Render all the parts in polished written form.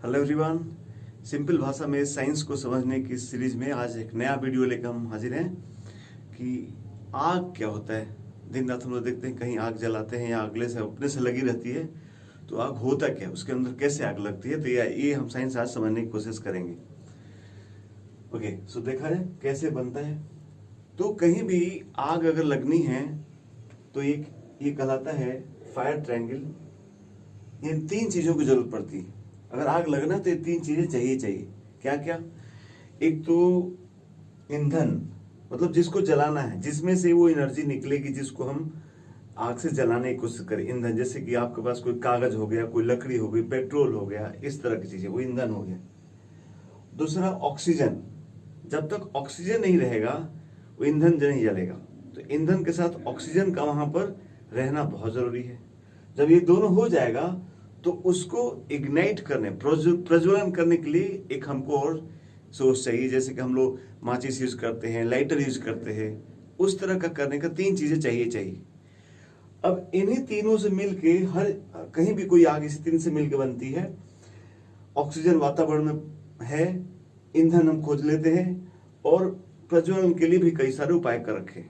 Hello everyone, simple भाषा में science को समझने की सीरीज में आज एक नया वीडियो लेकर हम हाजिर हैं कि आग क्या होता है। दिन रात हम लोग देखते हैं कहीं आग जलाते हैं या अगले से अपने से लगी रहती है, तो आग होता क्या है, उसके अंदर कैसे आग लगती है, तो ये हम साइंस आज समझने की कोशिश करेंगे। ओके, सो देखा जाए कैसे बनता है। तो कहीं भी आग अगर लगनी है तो ये कहलाता है फायर ट्रायंगल। इन तीन चीजों की जरूरत पड़ती है। अगर आग लगना तो ये तीन चीजें चाहिए। क्या क्या? एक तो ईंधन, मतलब जिसको जलाना है, जिसमें से वो एनर्जी निकलेगी जिसको हम आग से जलाने की कोशिश करें। ईंधन जैसे कि आपके पास कोई कागज हो गया, कोई लकड़ी हो गई, पेट्रोल हो गया, इस तरह की चीजें, वो ईंधन हो गया। दूसरा ऑक्सीजन, जब तक ऑक्सीजन नहीं रहेगा वो ईंधन नहीं जलेगा। तो ईंधन के साथ ऑक्सीजन का वहां पर रहना बहुत जरूरी है। जब ये दोनों हो जाएगा तो उसको इग्नाइट करने, प्रज्वलन करने के लिए एक हमको और सोर्स चाहिए। जैसे कि हम लोग माचिस यूज करते हैं, लाइटर यूज करते हैं, उस तरह का करने का तीन चीजें चाहिए। अब इन्हीं तीनों से मिलके हर कहीं भी कोई आग इसी तीन से मिलकर बनती है। ऑक्सीजन वातावरण में है, ईंधन हम खोज लेते हैं और प्रज्वलन के लिए भी कई सारे उपाय कर रखे।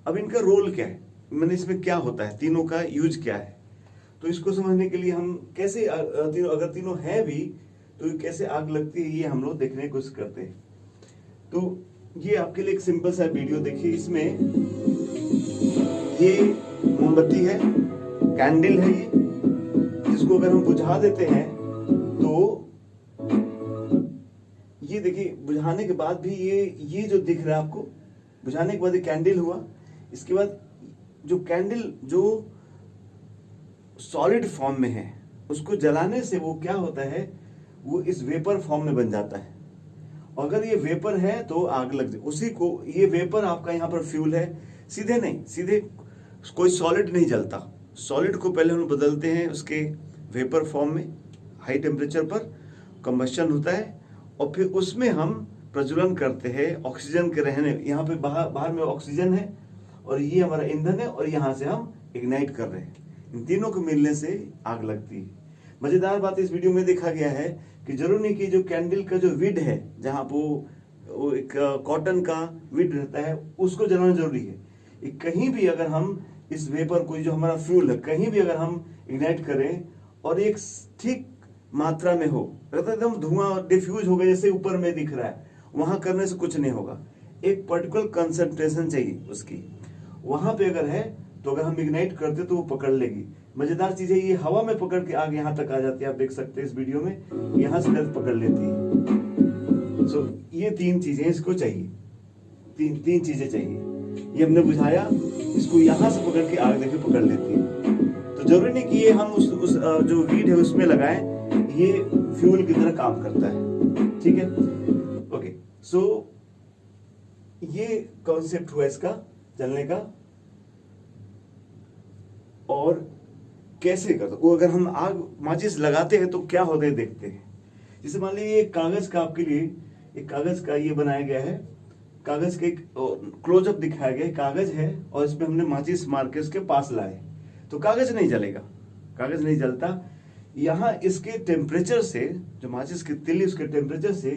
अब इनका रोल क्या है, मैंने इसमें क्या होता है, तीनों का यूज क्या है, तो इसको समझने के लिए हम कैसे अगर तीनों हैं भी तो कैसे आग लगती है, ये हम लोग देखने की कोशिश करते हैं। तो ये आपके लिए एक सिंपल सा वीडियो देखिए। इसमें ये मोमबत्ती है, कैंडल है, ये जिसको अगर हम बुझा देते हैं तो ये देखिए, बुझाने के बाद भी ये जो दिख रहा है आपको, बुझाने के बाद ये कैंडल हुआ। इसके बाद जो कैंडल जो सॉलिड फॉर्म में है, उसको जलाने से वो क्या होता है, वो इस वेपर फॉर्म में बन जाता है। अगर ये वेपर है तो आग लग जाए उसी को। ये वेपर आपका यहाँ पर फ्यूल है, सीधे नहीं, सीधे कोई सॉलिड नहीं जलता। सॉलिड को पहले हम बदलते हैं उसके वेपर फॉर्म में, हाई टेम्परेचर पर कंबशन होता है और फिर उसमें हम प्रज्वलन करते हैं ऑक्सीजन के रहने। यहाँ पे बाहर में ऑक्सीजन है और ये हमारा ईंधन है और यहाँ से हम इग्नाइट कर रहे हैं। इन तीनों को मिलने से आग लगती है। मजेदार बात इस वीडियो में देखा गया है कि जरूर नहीं कि जो कैंडल का जो विड है, जहां वो एक कॉटन का विड रहता है, उसको जलाना जरूरी है। कहीं भी अगर हम इस वेपर को, जो हमारा फ्यूल है, कहीं भी अगर हम इग्नाइट करें और एक ठीक मात्रा में हो, एकदम धुआं डिफ्यूज हो गया जैसे ऊपर में दिख रहा है, वहां करने से कुछ नहीं होगा। एक पर्टिकुलर कंसंट्रेशन चाहिए उसकी, वहां पे अगर है तो अगर हम इग्नाइट करते तो वो पकड़ लेगी। मजेदार चीज है, ये हवा में पकड़ के आग यहाँ तक आ जाती है। आप देख सकते हैं इस वीडियो में, यहाँ से पकड़ लेती है। सो ये तीन चीजें इसको चाहिए, तीन चीजें चाहिए। ये हमने बुझाया, इसको यहाँ से पकड़ के आग देखे पकड़ लेती है। तो जरूरी नहीं कि ये हम उस जो वीड है उसमें लगाएं, ये फ्यूल की तरह काम करता है। ठीक है, ओके। सो ये कॉन्सेप्ट हुआ इसका जलने का। और कैसे करते, वो अगर हम आग माचिस लगाते हैं तो क्या होता है देखते हैं। जैसे मान लीजिए कागज का, आपके लिए एक कागज का ये बनाया गया है, कागज के क्लोजअप दिखाया गया है, कागज है और इसमें हमने माचिस मार के उसके पास लाए तो कागज नहीं जलेगा, कागज नहीं जलता। यहाँ इसके टेम्परेचर से, जो माचिस की तिल्ली उसके टेम्परेचर से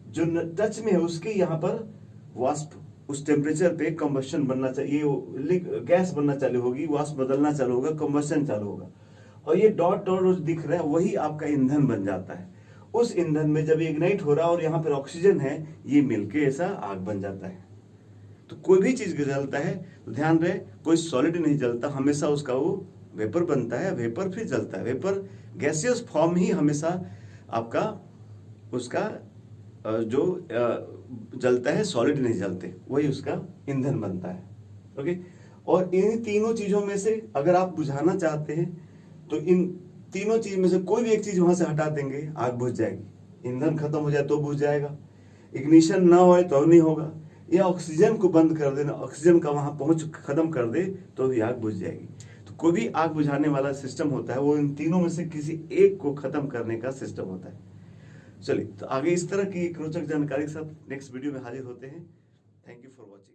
जो टच में है, उसके यहाँ पर वाष्प उस टेम्परेचर पे कंबशन बनना चाहिए, गैस बनना चालू होगी, वाष्प बदलना चालू होगा, कंबशन चालू होगा और ये डॉट डॉट दिख रहा है, वही आपका ईंधन बन जाता है। उस ईंधन में जब इग्नाइट हो रहा है और यहाँ पर ऑक्सीजन है, ये मिलके ऐसा आग बन जाता है। तो कोई भी चीज जलता है तो ध्यान रहे, कोई सॉलिड नहीं जलता, हमेशा उसका वो वेपर बनता है, वेपर फिर जलता है। वेपर गैसियस फॉर्म ही हमेशा आपका उसका जो जलता है, सॉलिड नहीं जलते, वही उसका ईंधन बनता है। ओके, और इन तीनों चीजों में से अगर आप बुझाना चाहते हैं तो इन तीनों चीज में से कोई भी एक चीज वहां से हटा देंगे, आग बुझ जाएगी। ईंधन खत्म हो जाए तो बुझ जाएगा, इग्निशन ना हो तो नहीं होगा, या ऑक्सीजन को बंद कर देना, ऑक्सीजन का वहां पहुंच खत्म कर दे तो भी आग बुझ जाएगी। तो कोई भी आग बुझाने वाला सिस्टम होता है, वो इन तीनों में से किसी एक को खत्म करने का सिस्टम होता है। चलिए, तो आगे इस तरह की एक रोचक जानकारी के साथ नेक्स्ट वीडियो में हाजिर होते हैं। Thank you for watching.